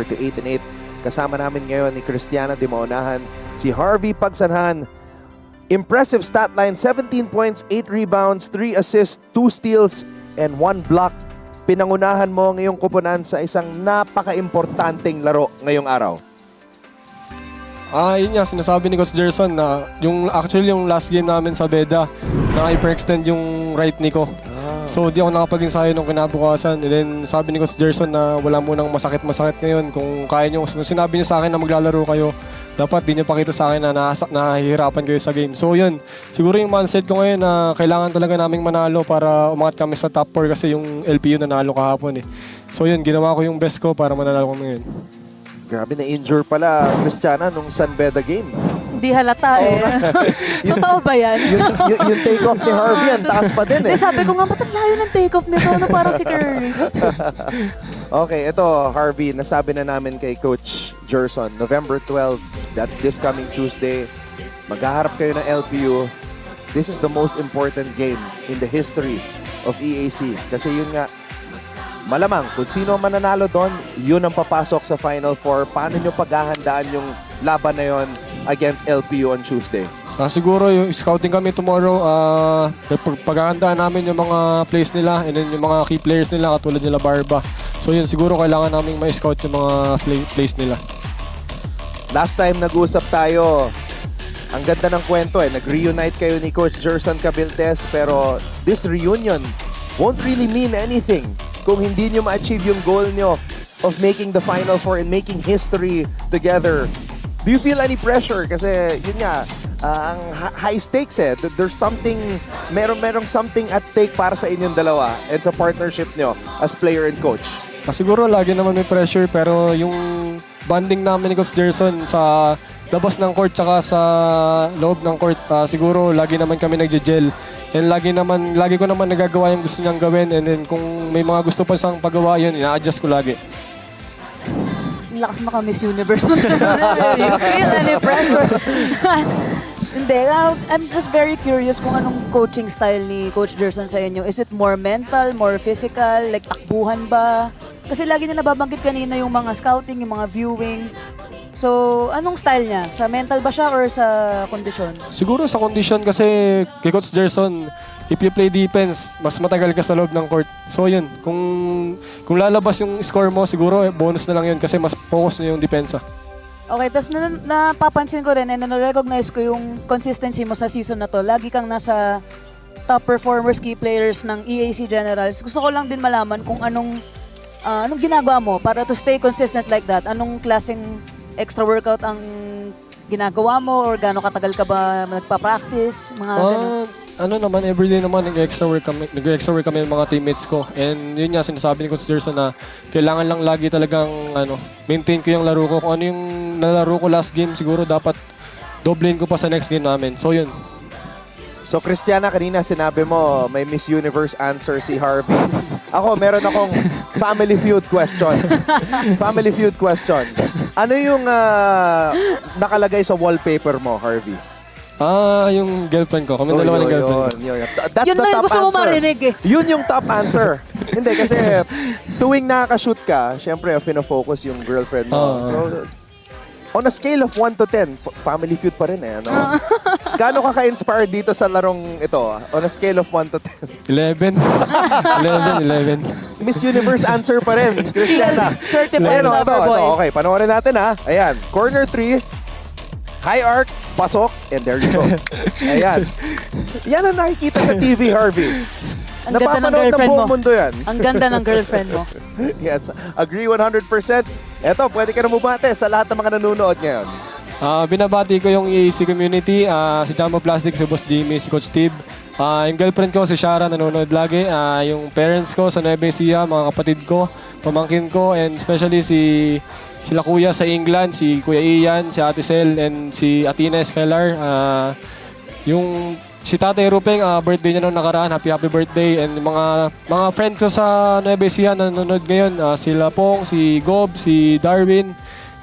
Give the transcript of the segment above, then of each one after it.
to 8-8. Kasama namin ngayon ni Cristiana de Maunahan, si Harvey Pagsanhan. Impressive stat line, 17 points, 8 rebounds, 3 assists, 2 steals, and 1 block. Pinangunahan mo ngayong koponan sa isang napaka-importanteng laro ngayong araw. Yun nga, sinasabi ni Coach Gerson na yung last game namin sa Beda, na hyperextend yung right knee ko. So di ako nakapag-ensayo nung kinabukasan. And then sabi ni Coach Gerson na wala munang masakit ngayon. Kung kaya nyo, kung sinabi niyo sa akin na maglalaro kayo, dapat di niyo pakita sa akin na nahihirapan kayo sa game. So yun, siguro yung mindset ko ngayon na kailangan talaga naming manalo para umangat kami sa top 4 kasi yung LPU nanalo kahapon eh. So yun, ginawa ko yung best ko para manalo kami ngayon. Grabe, na-injure pala Cristiana nung San Beda game. Hindi halata eh. Totoo ba yan? yung take-off ni Harvey, ang taas pa din eh. Sabi ko nga, ba't ang layo ng take-off nito? Ano parang si Curry? Okay, ito Harvey, nasabi na namin kay Coach Gerson, November 12, that's this coming Tuesday. Maghaharap kayo ng LPU. This is the most important game in the history of EAC. Kasi yun nga, malamang kung sino ang mananalo doon, yun ang papasok sa Final Four. Paano nyo paghahandaan yung laban na yun against LPU on Tuesday? Siguro yung scouting kami tomorrow, paghahandaan namin yung mga plays nila and then yung mga key players nila katulad nila Barba. So yun, siguro kailangan namin ma-scout yung mga plays nila. Last time nag-usap tayo, ang ganda ng kwento eh. Nag-reunite kayo ni Coach Gerson Cabiltes, pero this reunion won't really mean anything kung hindi nyo ma-achieve yung goal nyo of making the Final Four and making history together. Do you feel any pressure? Kasi yun nga, ang high stakes eh. There's something, merong something at stake para sa inyong dalawa and sa partnership nyo as player and coach. Siguro lagi naman may pressure pero yung bonding namin ni Coach Gerson sa labas ng court tsaka sa loob ng court, siguro lagi naman kami nagje-gel. And lagi ko naman nagagawa yung gusto niyang gawin and then kung may mga gusto pa siyang pagawa yun, ina-adjust ko lagi. Lakas maka Miss Universe. You feel any pressure? Hindi. I'm just very curious kung anong coaching style ni Coach Gerson sa inyo. Is it more mental, more physical, like takbuhan ba? Kasi lagi na nababanggit kanina yung mga scouting, yung mga viewing. So, anong style niya? Sa mental ba siya or sa kondisyon? Siguro sa condition kasi kay Coach Gerson, if you play defense, mas matagal ka sa loob ng court. So yun, kung lalabas yung score mo, siguro bonus na lang yun kasi mas focus na yung depensa. Okay, tapos napapansin ko rin and na-recognize ko yung consistency mo sa season na to. Lagi kang nasa top performers, key players ng EAC Generals. Gusto ko lang din malaman kung anong ginagawa mo para to stay consistent like that. Anong klaseng extra workout ang ginagawa mo or gaano katagal ka ba nagpa-practice? Mga ganun. Ano naman, everyday naman nag-extra work kami ng mga teammates ko. And yun nga, sinasabi ni Coach Gerson na kailangan lang lagi talagang maintain ko yung laro ko. Kung ano yung nalaro ko last game, siguro dapat doblein ko pa sa next game namin. So yun. So Cristiana, kanina sinabi mo may Miss Universe answer si Harvey. Ako, meron akong family feud question. Family feud question. Ano yung nakalagay sa wallpaper mo, Harvey? Yung girlfriend ko. Kami dalawa ng girlfriend ko. That's Yun the na yung top gusto mo answer. marinig eh. Yun yung top answer. Hindi, kasi tuwing nakaka-shoot ka, syempre, fino-focus yung girlfriend mo. So, on a scale of 1 to 10, family feud pa rin eh. Ano? Gaano ka ka-inspired dito sa larong ito? On a scale of 1 to 10? 11. 11. Miss Universe answer pa rin, Cristiana. Certified Ito, lover boy. okay, panoorin natin ha. Ayan, corner 3, high arc, pasok, and there you go. Ayan. Yan ang nakikita sa TV, Harvey. Ang ganda ng Napapanood ng girlfriend buong mo. mundo yan. Ang ganda ng girlfriend mo. Yes, agree 100%. Eto, pwede ka na bumate sa lahat ng mga nanonood ngayon. Binabati ko yung EAC community, si Jumbo Plastic, si Boss Jimmy, si Coach Steve. Yung girlfriend ko, si Shara, nanonood lagi. Yung parents ko sa Nueva Ecija, mga kapatid ko, pamangkin ko, and especially sila kuya sa England, si Kuya Ian, si Ate Sel, and si Atina Escalar. Si Tatay Rupeng, birthday niya noong nakaraan, happy birthday. And mga friends ko sa Nueva Ecija na nanonood ngayon, sila Pong, si Gob, si Darwin.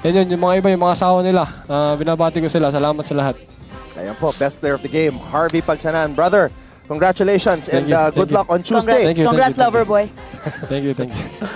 Yan yun, yung mga iba, yung mga asawa nila. Binabati ko sila. Salamat sa lahat. Ayan po, best player of the game, Harvey Pagsanhan. Brother, congratulations and good luck on Tuesday. Thank you. Congrats, lover boy. Thank you.